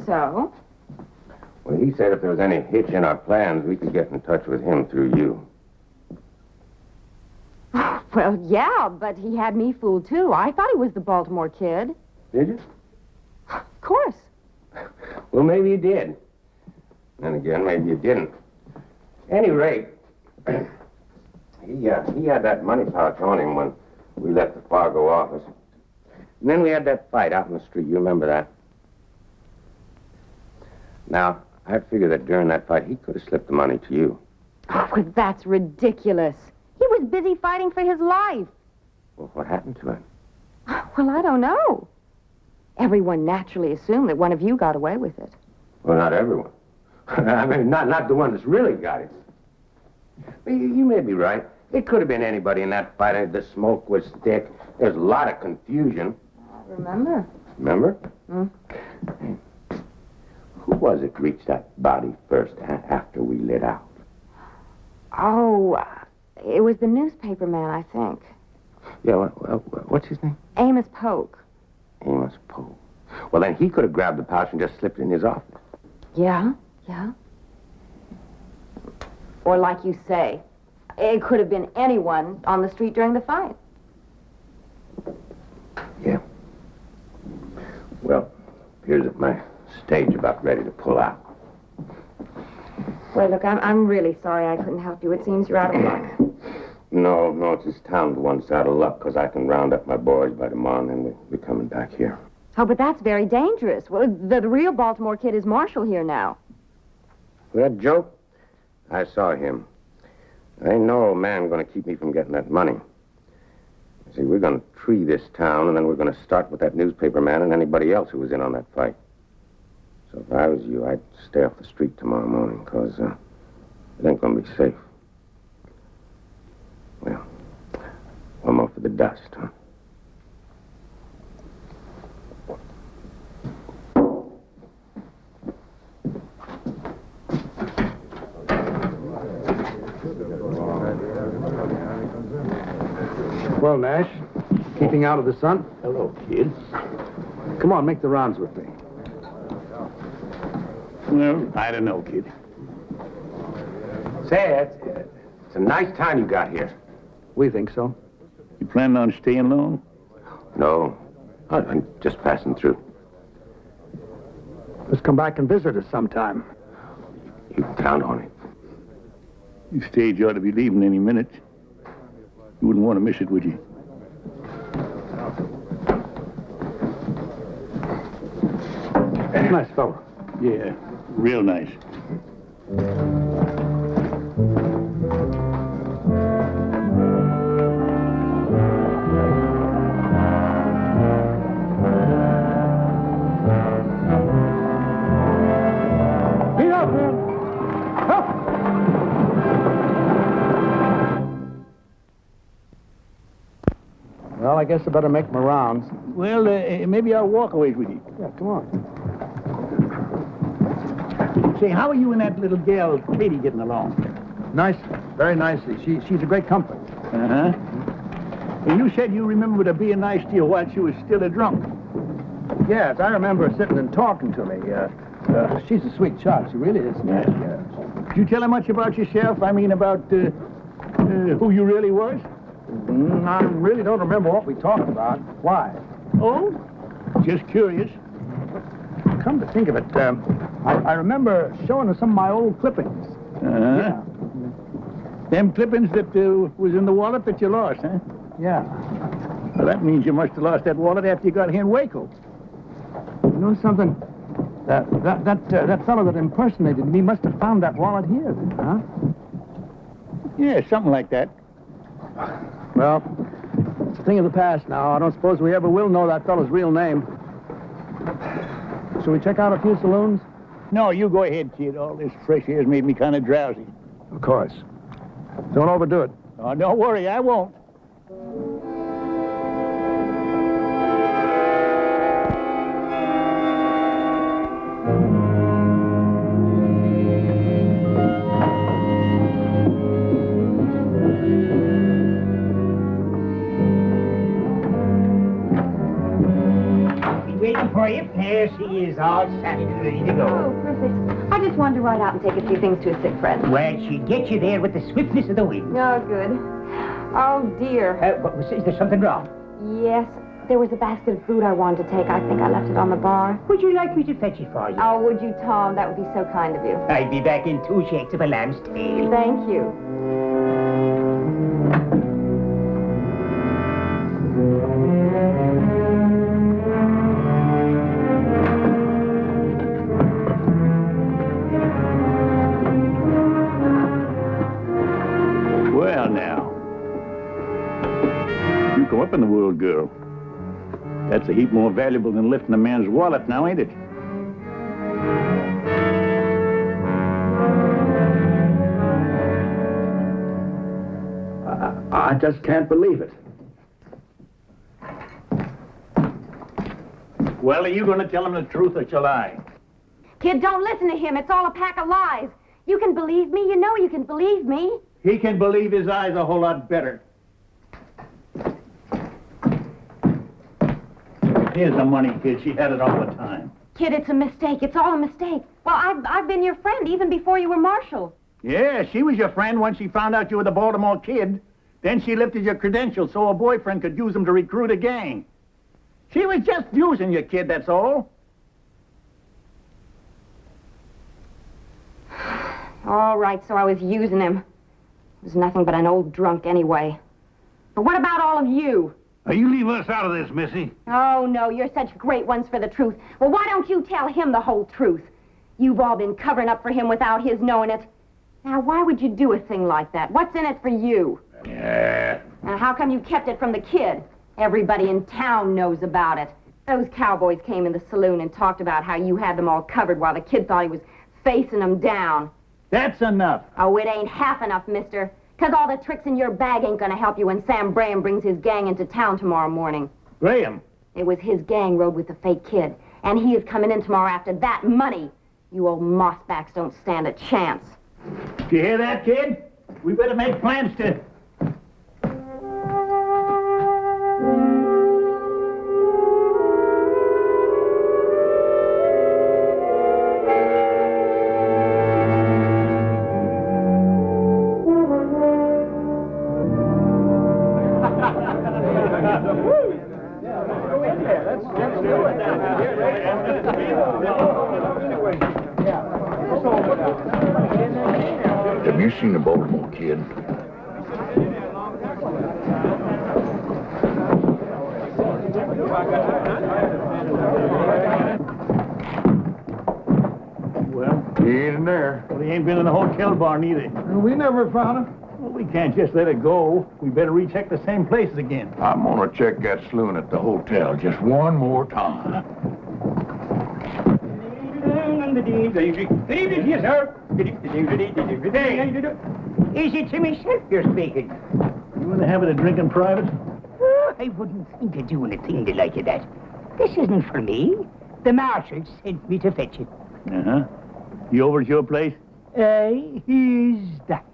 So? Well, he said if there was any hitch in our plans, we could get in touch with him through you. Well, yeah, but he had me fooled, too. I thought he was the Baltimore kid. Did you? Of course. Well, maybe you did. And again, maybe you didn't. Any rate, he had that money pouch on him when we left the Fargo office. And then we had that fight out in the street. You remember that? Now, I figure that during that fight, he could have slipped the money to you. Oh, well, that's ridiculous. He was busy fighting for his life. Well, what happened to it? Well, I don't know. Everyone naturally assumed that one of you got away with it. Well, not everyone. I mean, not the one that's really got it. But you may be right. It could have been anybody in that fight. The smoke was thick. There's a lot of confusion. I remember. Remember? Who was it reached that body first after we lit out? Oh, it was the newspaper man, I think. Yeah, what's his name? Amos Polk. Amos Polk. Well, then he could have grabbed the pouch and just slipped it in his office. Yeah. Or like you say, it could have been anyone on the street during the fight. Yeah. Well, here's at my stage about ready to pull out. Well, look, I'm really sorry I couldn't help you. It seems you're out of luck. No, it's this town the one's out of luck, because I can round up my boys by tomorrow, and then we're coming back here. Oh, but that's very dangerous. Well, the real Baltimore kid is Marshall here now. That joke? I saw him. Ain't no old man going to keep me from getting that money. See, we're going to tree this town, and then we're going to start with that newspaper man and anybody else who was in on that fight. So if I was you, I'd stay off the street tomorrow morning, because it ain't going to be safe. Well, One more for the dust, huh? Well, Nash, keeping out of the sun? Hello, kid. Come on, make the rounds with me. Well, I don't know, kid. Say, it's a nice time you got here. We think so. You planning on staying long? No, I'm just passing through. Let's come back and visit us sometime. You can count on it. You stage ought to be leaving any minute. You wouldn't want to miss it, would you? Nice fellow. Yeah, real nice. Get up, man. Up. Well, I guess I better make my rounds. Well, maybe I'll walk away with you. Yeah, come on. Say, how are you and that little gal, Katie, getting along? Nice, very nicely. She's a great comfort. Uh-huh. And you said you remembered her being nice to you while she was still a drunk. Yes, I remember her sitting and talking to me. She's a sweet child. She really is. Yeah. Did you tell her much about yourself? I mean, about who you really was? I really don't remember what we talked about. Why? Oh? Just curious. Come to think of it, I remember showing her some of my old clippings. Uh-huh. Yeah. Them clippings that was in the wallet that you lost, huh? Yeah. Well, that means you must have lost that wallet after you got here in Waco. You know something? That fellow that impersonated me must have found that wallet here, huh? Yeah, something like that. Well, it's a thing of the past now. I don't suppose we ever will know that fellow's real name. Shall we check out a few saloons? No, you go ahead, kid. All this fresh air's made me kind of drowsy. Of course. Don't overdo it. Oh, don't worry, I won't. Waiting for you. There she is, all set and ready to go. Oh, perfect. I just wanted to ride out and take a few things to a sick friend. Well, she'll get you there with the swiftness of the wind. Oh, good. Oh, dear. Is there something wrong? Yes. There was a basket of food I wanted to take. I think I left it on the bar. Would you like me to fetch it for you? Oh, would you, Tom? That would be so kind of you. I'll be back in 2 shakes of a lamb's tail. Thank you. Well, now. You come up in the world, girl. That's a heap more valuable than lifting a man's wallet now, ain't it? I just can't believe it. Well, are you going to tell him the truth or shall I? Kid, don't listen to him. It's all a pack of lies. You can believe me. You know you can believe me. He can believe his eyes a whole lot better. Here's the money, kid. She had it all the time. Kid, it's a mistake. It's all a mistake. Well, I've been your friend even before you were marshal. Yeah, she was your friend once she found out you were the Baltimore Kid. Then she lifted your credentials so her boyfriend could use them to recruit a gang. She was just using you, kid, that's all. All right, so I was using him. He was nothing but an old drunk anyway. But what about all of you? Now, you leave us out of this, Missy. Oh, no, you're such great ones for the truth. Well, why don't you tell him the whole truth? You've all been covering up for him without his knowing it. Now, why would you do a thing like that? What's in it for you? Yeah. And how come you kept it from the kid? Everybody in town knows about it. Those cowboys came in the saloon and talked about how you had them all covered while the kid thought he was facing them down. That's enough. Oh, it ain't half enough, mister. Because all the tricks in your bag ain't gonna help you when Sam Graham brings his gang into town tomorrow morning. Graham? It was his gang rode with the fake kid. And he is coming in tomorrow after that money. You old mossbacks don't stand a chance. Did you hear that, kid? We better make plans to... Have you seen the Baltimore Kid? Well, He ain't in there. well, he ain't been in the hotel barn either. We never found him. Well, we can't just let it go. We better recheck the same places again. I'm gonna check that saloon at the hotel just one more time. Yes, sir. Is it to myself you're speaking? You in the habit of drinking private? Oh, I wouldn't think of doing a thing like that. This isn't for me. The marshal sent me to fetch it. Uh-huh. You over at your place? Is that?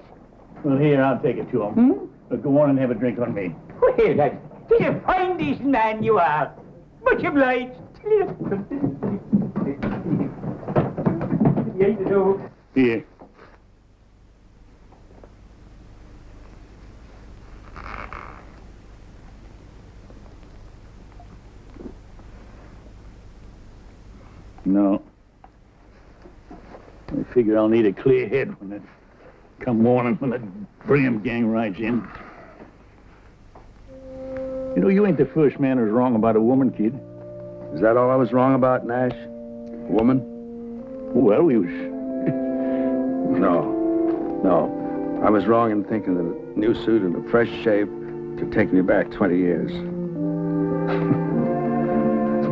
Well, here, I'll take it to him. But go on and have a drink on me. Well, that's a fine, decent man you are. Much obliged. Here. No. I figure I'll need a clear head when it come morning when the Graham gang rides in. You know, you ain't the first man who's wrong about a woman, kid. Is that all I was wrong about, Nash? Woman? Well, we was... No. I was wrong in thinking that a new suit and a fresh shave could take me back 20 years.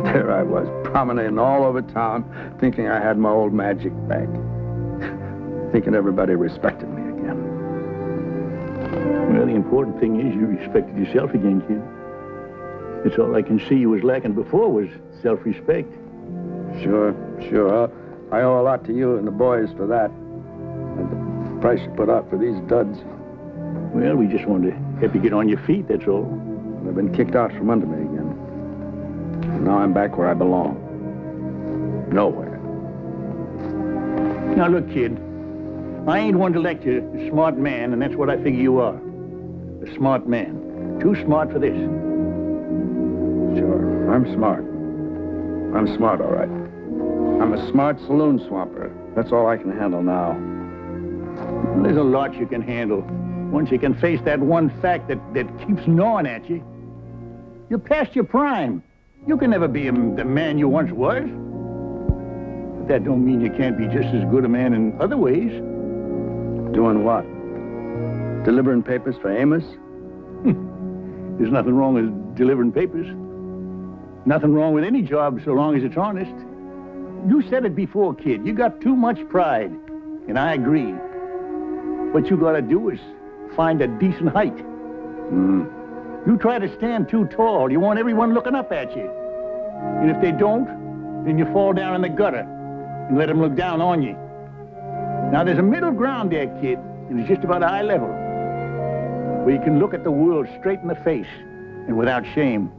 There I was, promenading all over town, thinking I had my old magic back. Thinking everybody respected me again. Well, the important thing is you respected yourself again, kid. That's all I can see you was lacking before was self-respect. Sure. I owe a lot to you and the boys for that. And the price you put out for these duds. Well, we just wanted to help you get on your feet, that's all. I've been kicked out from under me again. And now I'm back where I belong. Nowhere. Now, look, kid. I ain't one to lecture a smart man, and that's what I figure you are. A smart man. Too smart for this. Sure, I'm smart. I'm smart, all right. I'm a smart saloon swamper. That's all I can handle now. Well, there's a lot you can handle. Once you can face that one fact that keeps gnawing at you. You're past your prime. You can never be the man you once was. But that don't mean you can't be just as good a man in other ways. Doing what? Delivering papers for Amos? There's nothing wrong with delivering papers. Nothing wrong with any job so long as it's honest. You said it before, kid. You got too much pride. And I agree. What you gotta do is find a decent height. You try to stand too tall, you want everyone looking up at you. And if they don't, then you fall down in the gutter and let them look down on you. Now, there's a middle ground there, kid, and it's just about eye level, where you can look at the world straight in the face and without shame.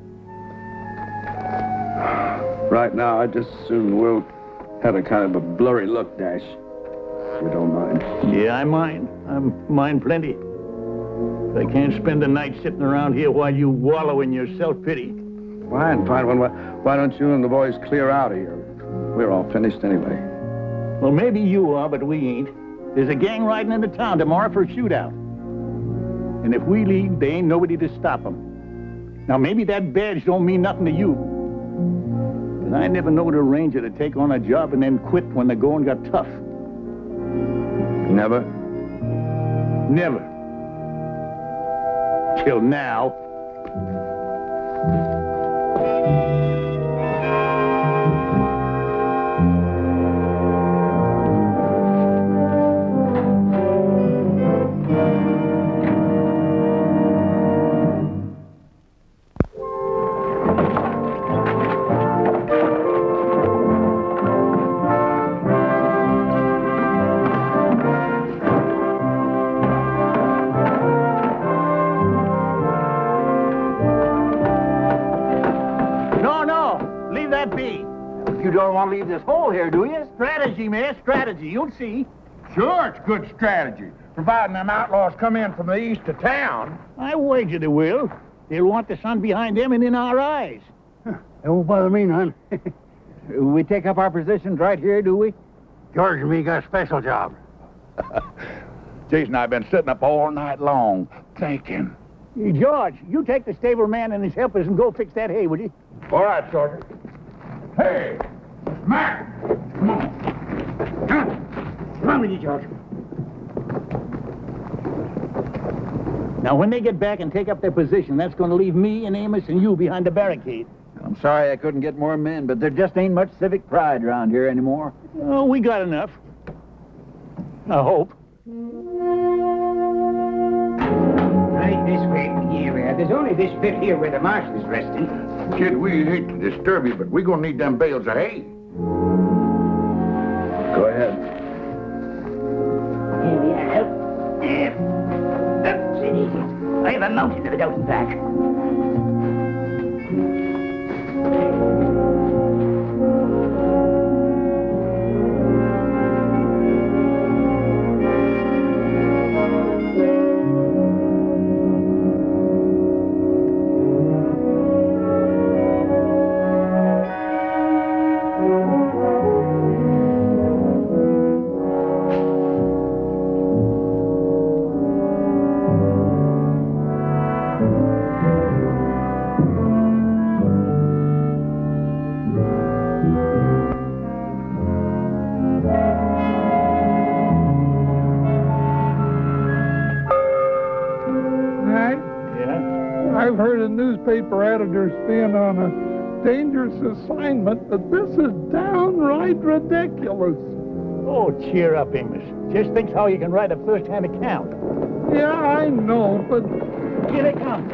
Right now, I just assume the world had a kind of a blurry look, Dash. If you don't mind. Yeah, I mind. I mind plenty. I can't spend the night sitting around here while you wallow in your self-pity. Fine. Why don't you and the boys clear out of here? We're all finished anyway. Well, maybe you are, but we ain't. There's a gang riding into town tomorrow for a shootout. And if we leave, there ain't nobody to stop them. Now, maybe that badge don't mean nothing to you. But I never knowed a ranger to take on a job and then quit when the going got tough. Never? Never. Till now. you don't want to leave this hole here, do you? Strategy, man, strategy. You'll see. Sure, it's good strategy. Providing them outlaws come in from the east to town. I wager they will. They'll want the sun behind them and in our eyes. It won't bother me none. We take up our positions right here, do we? George and me got a special job. Jason and I have been sitting up all night long, thinking. Hey, George, you take the stable man and his helpers and go fix that hay, will you? All right, Sergeant. Hey, Mac, come on. Come on with you, George. Now, when they get back and take up their position, that's going to leave me and Amos and you behind the barricade. I'm sorry I couldn't get more men, but there just ain't much civic pride around here anymore. Oh, we got enough. I hope. Right this way. Here, there's only this bit here where the marshal's resting. Kid, we hate to disturb you, but we're going to need them bales of hay. Go ahead. Here we are. That's it. I have a mountain of it out in back. I've heard of newspaper editors being on a dangerous assignment, but this is downright ridiculous. Oh, cheer up, Amos. Just think how you can write a first-hand account. Yeah, I know, but... Here they come.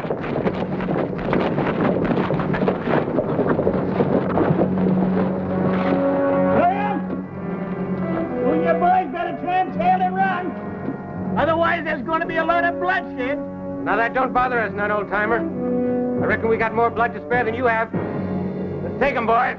Graham! Well, you boys better turn tail and run. Otherwise, there's going to be a lot of bloodshed. Now, that don't bother us none, old-timer. I reckon we got more blood to spare than you have. Let's take 'em, boys.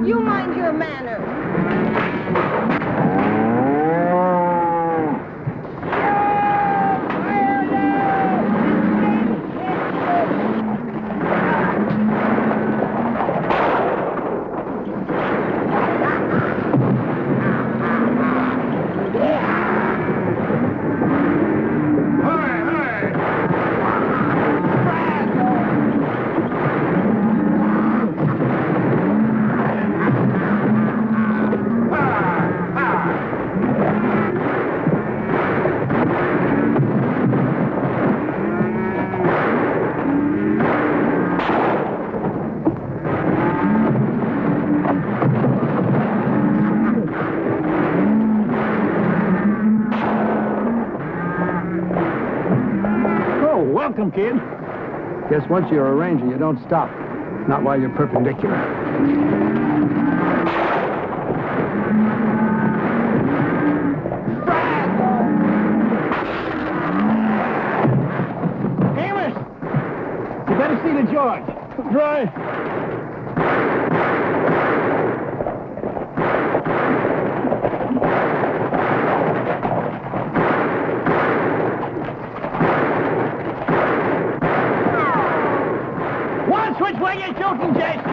You mind your manners. Welcome, kid. Guess once you're a ranger, you don't stop. Not while you're perpendicular. see the George. Right. Watch which way you're shooting, Jason.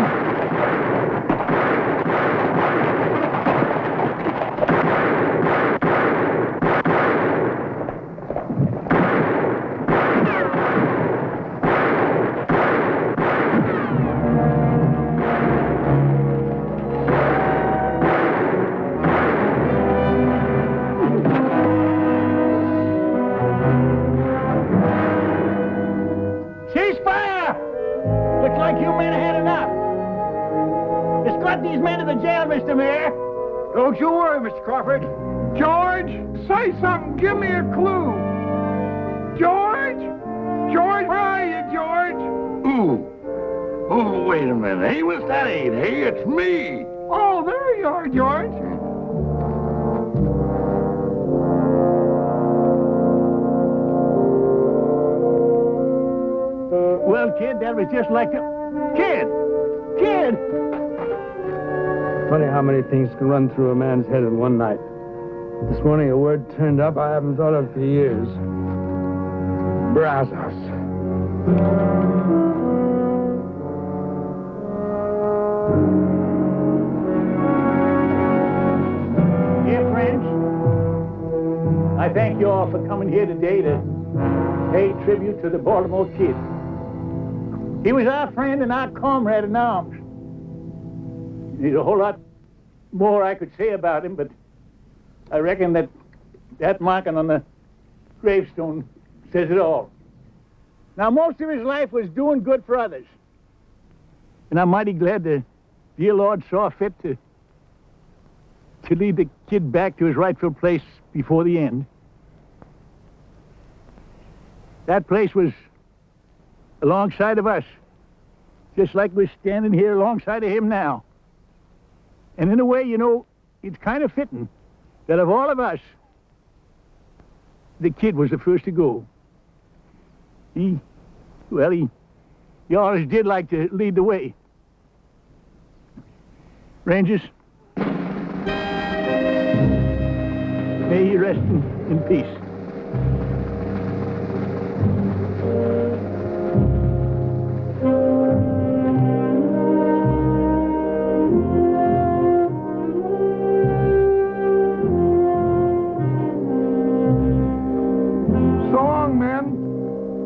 Looks like you men had enough. Escort these men to the jail, Mr. Mayor. Don't you worry, Mr. Crawford. George, say something. Give me a clue. George? George, where are you, George? Ooh. Oh, wait a minute. Amos, that ain't he. It's me. Oh, there you are, George. Well, kid, that was just like a... Kid! Kid! Funny how many things can run through a man's head in one night. This morning a word turned up I haven't thought of for years. Brazos. Dear friends, I thank you all for coming here today to pay tribute to the Baltimore Kid. He was our friend and our comrade in arms. There's a whole lot more I could say about him, but I reckon that marking on the gravestone says it all. Now, most of his life was doing good for others. And I'm mighty glad the dear Lord saw fit to lead the kid back to his rightful place before the end. That place was alongside of us, just like we're standing here alongside of him now. And in a way, you know, it's kind of fitting that of all of us, the kid was the first to go. He always did like to lead the way. Rangers, may he rest in peace.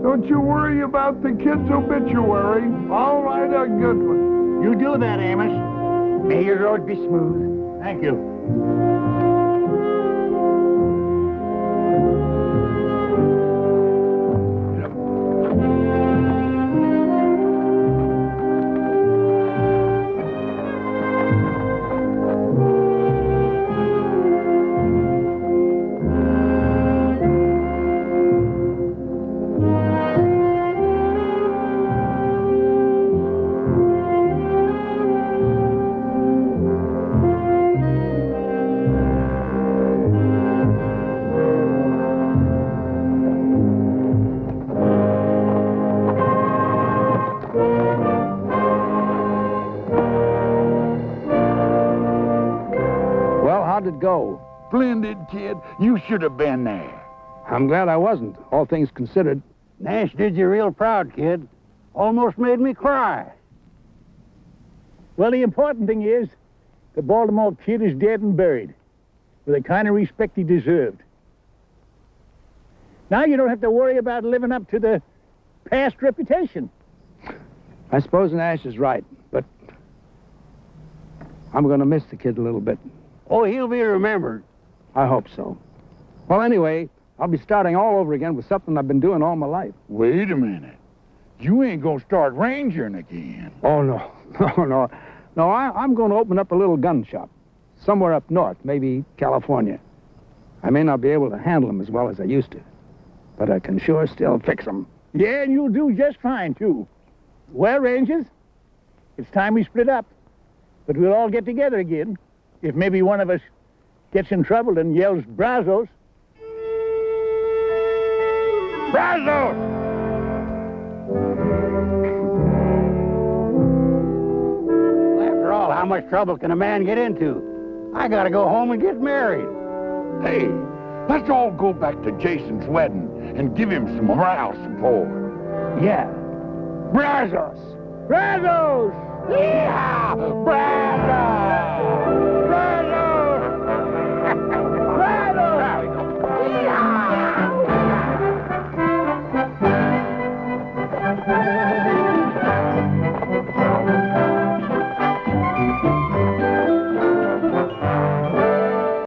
Don't you worry about the kid's obituary. I'll write a good one. You do that, Amos. May your road be smooth. Thank you. Go. Splendid, kid. You should have been there. I'm glad I wasn't, all things considered. Nash did you real proud, kid. Almost made me cry. Well, the important thing is the Baltimore Kid is dead and buried with the kind of respect he deserved. Now you don't have to worry about living up to the past reputation. I suppose Nash is right, but I'm going to miss the kid a little bit. Oh, he'll be remembered. I hope so. Well, anyway, I'll be starting all over again with something I've been doing all my life. Wait a minute. You ain't gonna start rangering again. Oh, no. No, I'm going to open up a little gun shop. Somewhere up north, maybe California. I may not be able to handle them as well as I used to, but I can sure still fix them. Yeah, and you'll do just fine, too. Well, Rangers, it's time we split up. But we'll all get together again. If maybe one of us gets in trouble and yells, Brazos. Brazos! much trouble can a man get into? I gotta go home and get married. Hey, let's all go back to Jason's wedding and give him some moral support. Yeah. Brazos! Brazos! Yeah! Brazos!